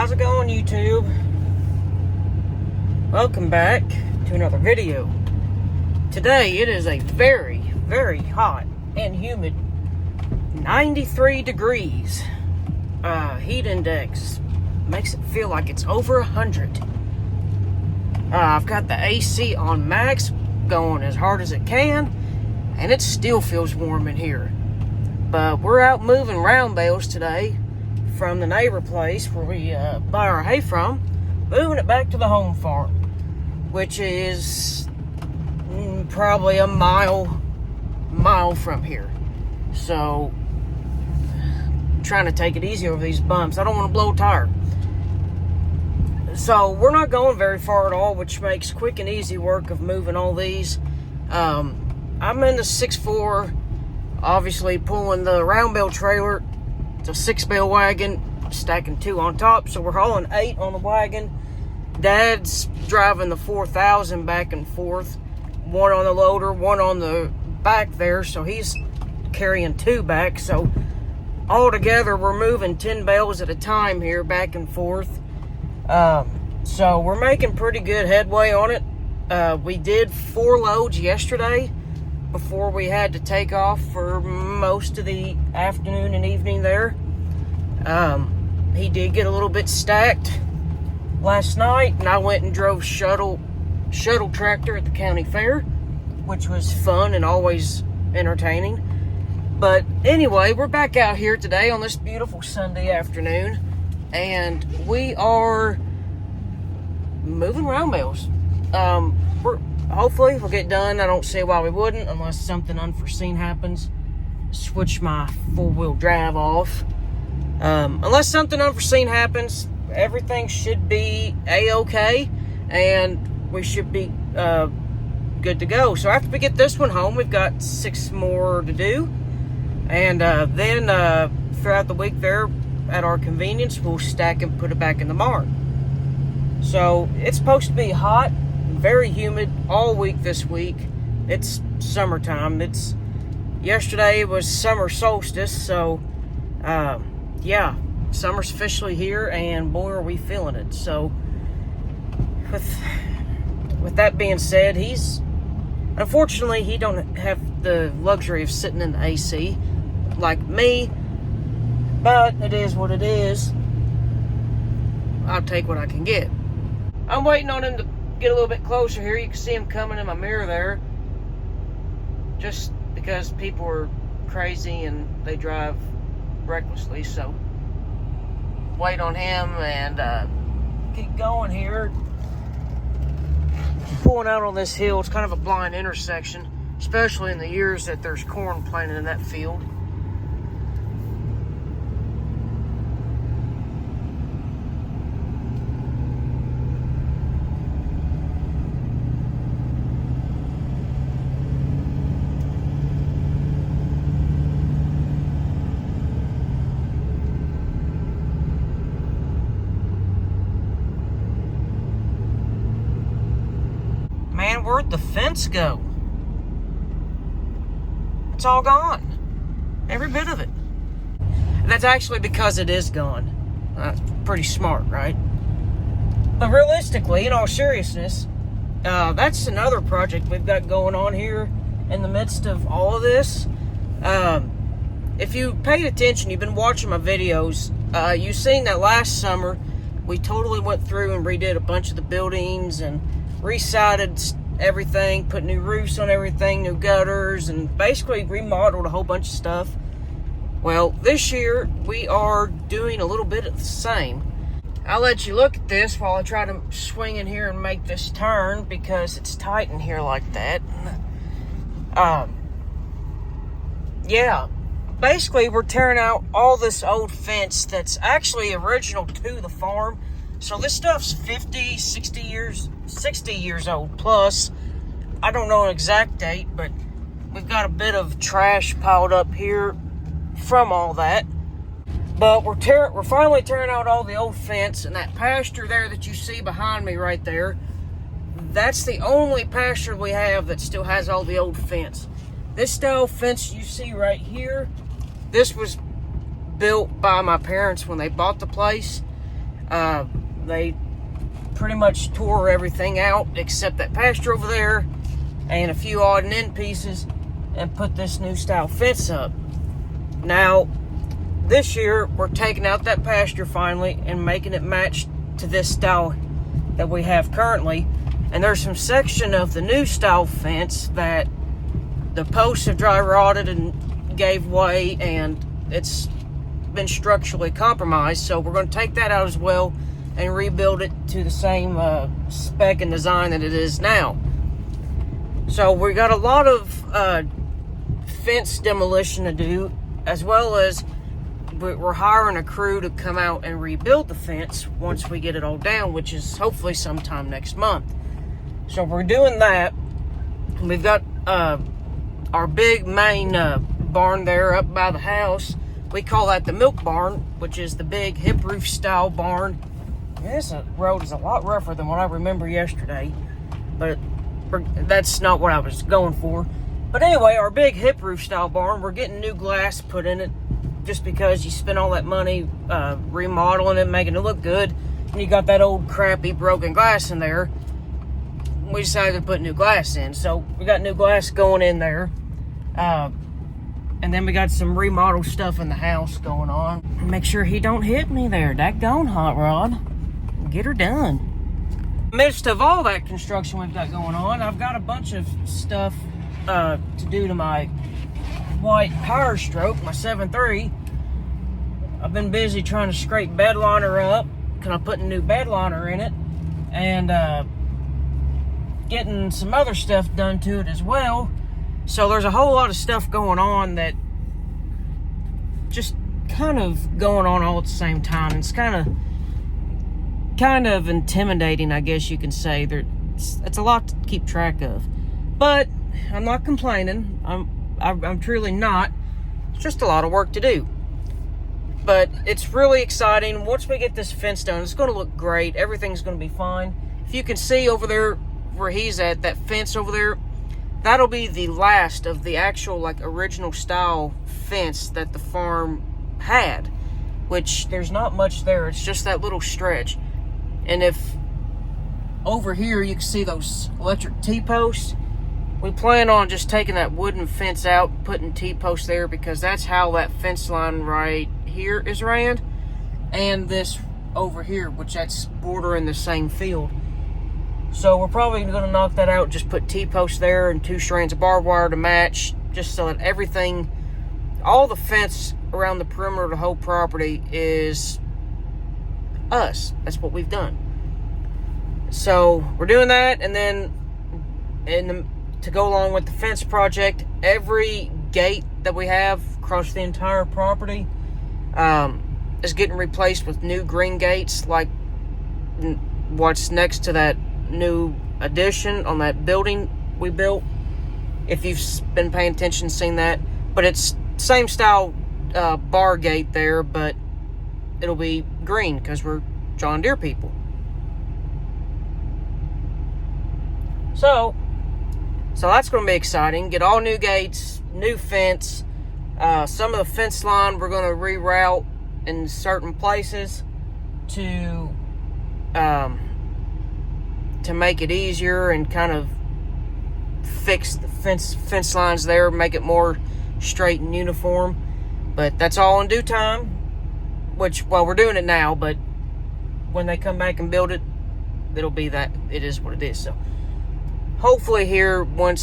How's it going, YouTube? Welcome back to another video. Today it is a very, very hot and humid 93 degrees. Heat index makes it feel like it's over 100. I've got the AC on max going as hard as it can, and it still feels warm in here. But we're out moving round bales today from the neighbor place where we buy our hay from, moving it back to the home farm, which is probably a mile from here. So, trying to take it easy over these bumps. I don't want to blow a tire. So, we're not going very far at all, which makes quick and easy work of moving all these. I'm in the 6'4", obviously pulling the round bale trailer. It's a 6 bale wagon, stacking 2 on top, so we're hauling 8 on the wagon. Dad's driving the 4000 back and forth, 1 on the loader, 1 on the back there, so he's carrying 2 back. So all together we're moving 10 bales at a time here back and forth. So we're making pretty good headway on it. We did 4 loads yesterday before we had to take off for most of the afternoon and evening there. He did get a little bit stacked last night, and I went and drove shuttle tractor at the county fair, which was fun and always entertaining. But anyway, we're back out here today on this beautiful Sunday afternoon, and we are moving round bales. Hopefully we'll get done. I don't see why we wouldn't, unless something unforeseen happens. Switch my 4-wheel drive off. Unless something unforeseen happens, everything should be a-okay, and we should be good to go. So after we get this one home, we've got 6 more to do, and then throughout the week there, at our convenience, we'll stack and put it back in the barn. So it's supposed to be hot, very humid all week this week. It's summertime. Yesterday was summer solstice, so yeah, summer's officially here, and boy are we feeling it. So with that being said, unfortunately he don't have the luxury of sitting in the AC like me, but it is what it is. I'll take what I can get. I'm waiting on him to get a little bit closer here. You can see him coming in my mirror there, just because people are crazy and they drive recklessly. So wait on him and keep going here. Pulling out on this hill, it's kind of a blind intersection, especially in the years that there's corn planted in that field. Man, where'd the fence go? It's all gone. Every bit of it. And that's actually because it is gone. That's pretty smart, right? But realistically, in all seriousness, that's another project we've got going on here in the midst of all of this. If you paid attention, you've been watching my videos, you've seen that last summer we totally went through and redid a bunch of the buildings and resided everything, put new roofs on everything, new gutters, and basically remodeled a whole bunch of stuff. Well, this year we are doing a little bit of the same. I'll let you look at this while I try to swing in here and make this turn, because it's tight in here like that. Yeah, basically we're tearing out all this old fence that's actually original to the farm. So this stuff's 50, 60 years old plus. I don't know an exact date, but we've got a bit of trash piled up here from all that. But we're finally tearing out all the old fence, and that pasture there that you see behind me right there, that's the only pasture we have that still has all the old fence. This style fence you see right here, this was built by my parents when they bought the place. They pretty much tore everything out except that pasture over there and a few odd and end pieces, and put this new style fence up. Now, this year, we're taking out that pasture finally and making it match to this style that we have currently. And there's some section of the new style fence that the posts have dry rotted and gave way, and it's been structurally compromised. So we're going to take that out as well and rebuild it to the same spec and design that it is now. So we got a lot of fence demolition to do, as well as we're hiring a crew to come out and rebuild the fence once we get it all down, which is hopefully sometime next month. So we're doing that. We've got our big main barn there up by the house. We call that the milk barn, which is the big hip roof style barn. This road is a lot rougher than what I remember yesterday, but that's not what I was going for. But anyway, our big hip roof style barn, we're getting new glass put in it, just because you spend all that money remodeling it, making it look good, and you got that old crappy broken glass in there. We decided to put new glass in, so we got new glass going in there, and then we got some remodel stuff in the house going on. Make sure he don't hit me there. Daggone, Hot Rod. Get her done. In the midst of all that construction we've got going on, I've got a bunch of stuff to do to my white PowerStroke, my 7.3. I've been busy trying to scrape bed liner up, because I'm putting new bed liner in it, and getting some other stuff done to it as well. So there's a whole lot of stuff going on that just kind of going on all at the same time. It's kind of intimidating, I guess you can say. It's a lot to keep track of, but I'm not complaining. I'm truly not. It's just a lot of work to do, but it's really exciting. Once we get this fence done, it's going to look great. Everything's going to be fine. If you can see over there where he's at, that fence over there, that'll be the last of the actual like original style fence that the farm had, which there's not much there. It's just that little stretch. And if over here you can see those electric T-posts, we plan on just taking that wooden fence out, putting T-posts there, because that's how that fence line right here is ran, and this over here, which that's bordering the same field. So we're probably going to knock that out, just put T-posts there and 2 strands of barbed wire to match, just so that everything, all the fence around the perimeter of the whole property is us. That's what we've done. So we're doing that, and then to go along with the fence project, every gate that we have across the entire property is getting replaced with new green gates, like what's next to that new addition on that building we built. If you've been paying attention, seen that. But it's same style bar gate there, but it'll be green because we're John Deere people. So that's going to be exciting. Get all new gates, new fence. Some of the fence line we're going to reroute in certain places to make it easier and kind of fix the fence lines there, make it more straight and uniform. But that's all in due time, which, well, we're doing it now, but when they come back and build it, it'll be that, it is what it is. So hopefully here, when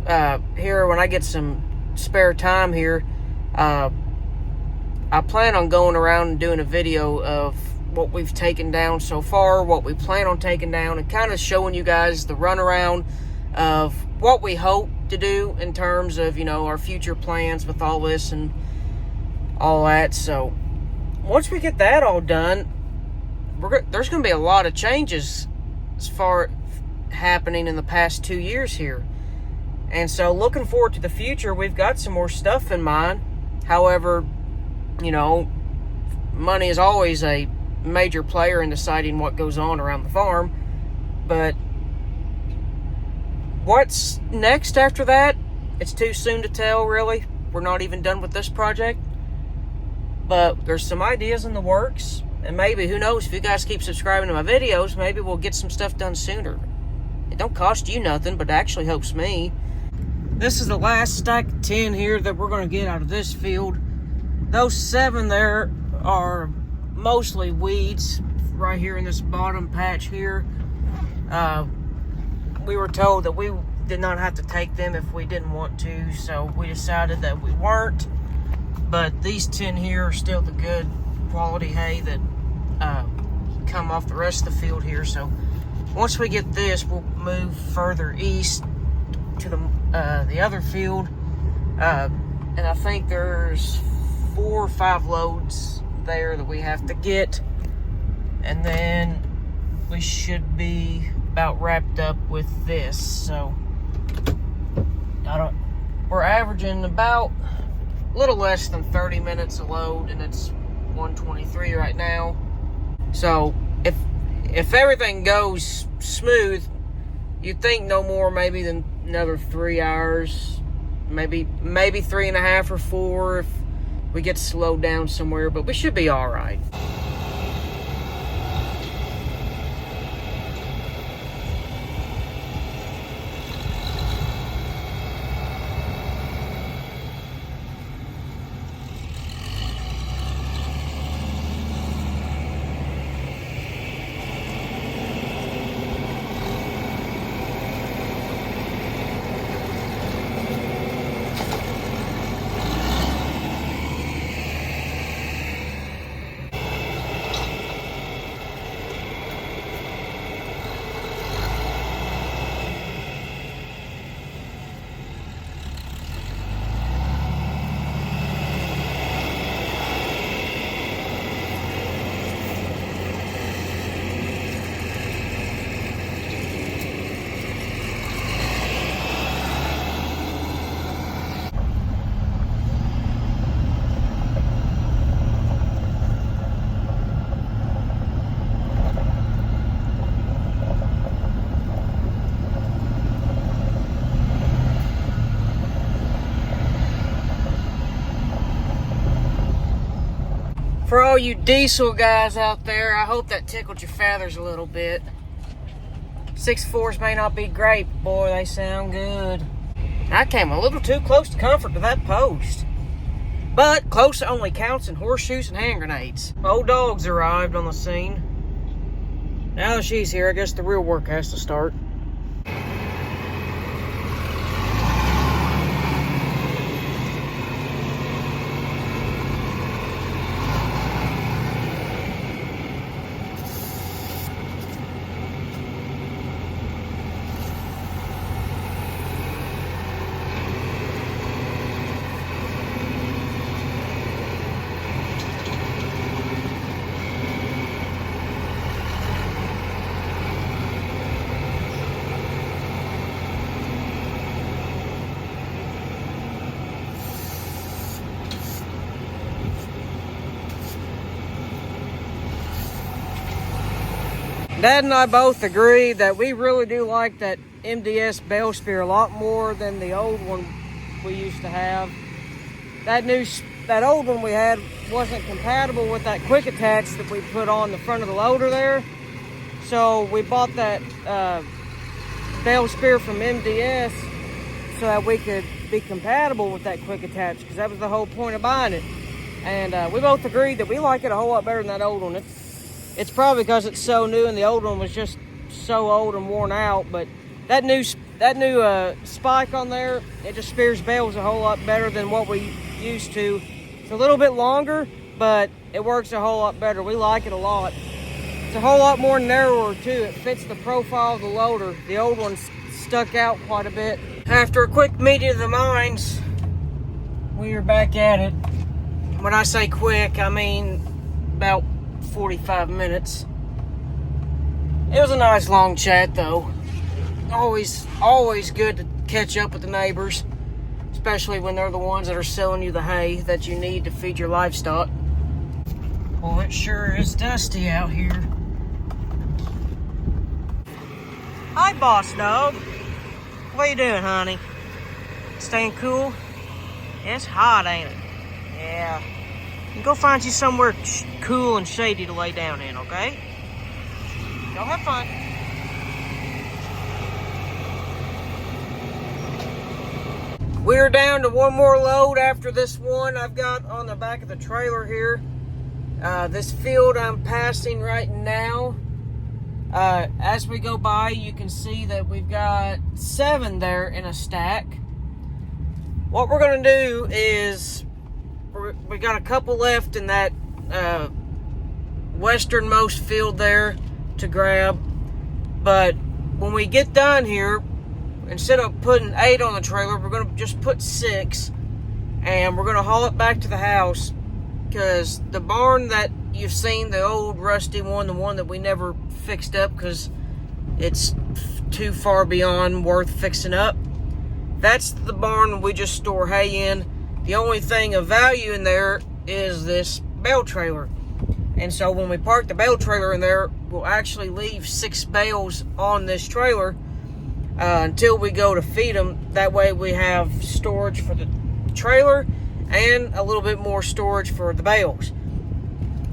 I get some spare time here, I plan on going around and doing a video of what we've taken down so far, what we plan on taking down, and kind of showing you guys the runaround of what we hope to do in terms of, our future plans with all this and all that. So once we get that all done, there's going to be a lot of changes as far happening in the past 2 years here. And so looking forward to the future, we've got some more stuff in mind. However, money is always a major player in deciding what goes on around the farm. But what's next after that, it's too soon to tell, really. We're not even done with this project. But there's some ideas in the works. And maybe, who knows, if you guys keep subscribing to my videos, maybe we'll get some stuff done sooner. It don't cost you nothing, but it actually helps me. This is the last stack of 10 here that we're going to get out of this field. Those 7 there are mostly weeds right here in this bottom patch here. We were told that we did not have to take them if we didn't want to, so we decided that we weren't. But these 10 here are still the good quality hay that come off the rest of the field here. So once we get this, we'll move further east to the other field, and I think there's 4 or 5 loads there that we have to get, and then we should be about wrapped up with this. So we're averaging about a little less than 30 minutes a load, and it's 1:23 right now. So if everything goes smooth, you'd think no more maybe than another 3 hours, maybe 3.5 or 4 if we get slowed down somewhere, but we should be all right. For all you diesel guys out there, I hope that tickled your feathers a little bit. 6.4s may not be great, but boy, they sound good. I came a little too close to comfort to that post. But close only counts in horseshoes and hand grenades. Old dog's arrived on the scene. Now that she's here, I guess the real work has to start. Dad and I both agree that we really do like that MDS bale spear a lot more than the old one we used to have. That old one we had wasn't compatible with that quick attach that we put on the front of the loader there. So we bought that bale spear from MDS so that we could be compatible with that quick attach, because that was the whole point of buying it. And we both agreed that we like it a whole lot better than that old one. It's probably because it's so new and the old one was just so old and worn out, but that new spike on there, it just spears bales a whole lot better than what we used to. It's a little bit longer, but it works a whole lot better. We like it a lot. It's a whole lot more narrower too. It fits the profile of the loader. The old one stuck out quite a bit. After a quick meeting of the minds, we are back at it. When I say quick, I mean about 45 minutes. It was a nice long chat though. Always good to catch up with the neighbors, especially when they're the ones that are selling you the hay that you need to feed your livestock. Well, it sure is dusty out here. Hi, boss dog. What you doing, honey? Staying cool? It's hot, ain't it? Yeah. And go find you somewhere cool and shady to lay down in, okay? Y'all have fun. We're down to one more load after this one I've got on the back of the trailer here. This field I'm passing right now, as we go by, you can see that we've got 7 there in a stack. What we're going to do is, we got a couple left in that westernmost field there to grab. But when we get done here, instead of putting 8 on the trailer, we're going to just put 6. And we're going to haul it back to the house. Because the barn that you've seen, the old rusty one, the one that we never fixed up because it's too far beyond worth fixing up, that's the barn we just store hay in. The only thing of value in there is this bale trailer. And so when we park the bale trailer in there, we'll actually leave 6 bales on this trailer until we go to feed them. That way we have storage for the trailer and a little bit more storage for the bales.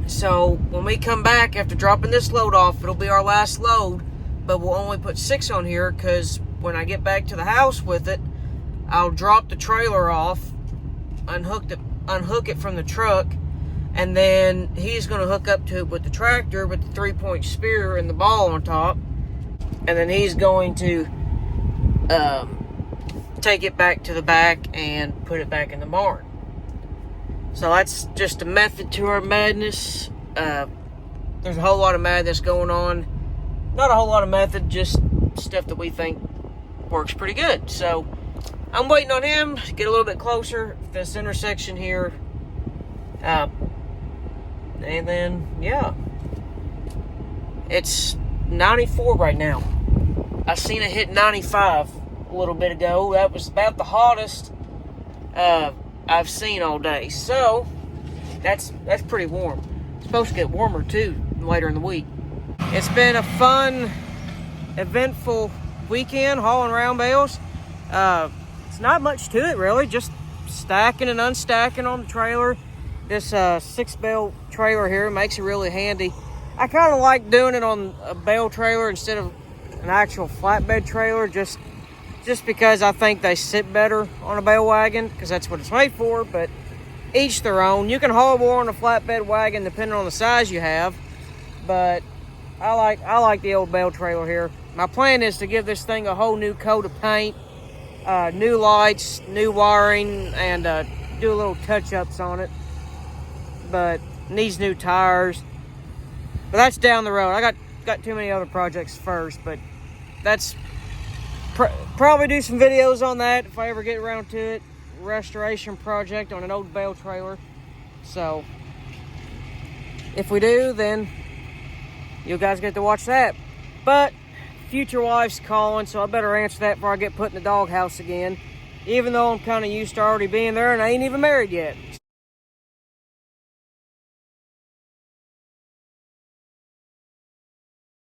So when we come back after dropping this load off, it'll be our last load, but we'll only put 6 on here because when I get back to the house with it, I'll drop the trailer off, unhook it from the truck, and then he's going to hook up to it with the tractor with the 3-point spear and the ball on top, and then he's going to take it back to the back and put it back in the barn. So that's just a method to our madness. There's a whole lot of madness going on. Not a whole lot of method, just stuff that we think works pretty good. So I'm waiting on him to get a little bit closer to this intersection here. And then, yeah. It's 94 right now. I seen it hit 95 a little bit ago. That was about the hottest I've seen all day. So that's pretty warm. It's supposed to get warmer too later in the week. It's been a fun, eventful weekend hauling round bales. It's not much to it really, just stacking and unstacking on the trailer. This 6-bale trailer here makes it really handy. I kind of like doing it on a bale trailer instead of an actual flatbed trailer, just because I think they sit better on a bale wagon, because that's what it's made for. But each their own. You can haul more on a flatbed wagon depending on the size you have, but I like the old bale trailer here. My plan is to give this thing a whole new coat of paint, new lights, new wiring, and do a little touch-ups on it. But needs new tires. But that's down the road. I got too many other projects first, but that's probably do some videos on that if I ever get around to it. Restoration project on an old bale trailer. So if we do, then you guys get to watch that. But future wife's calling, so I better answer that before I get put in the doghouse again. Even though I'm kind of used to already being there and I ain't even married yet.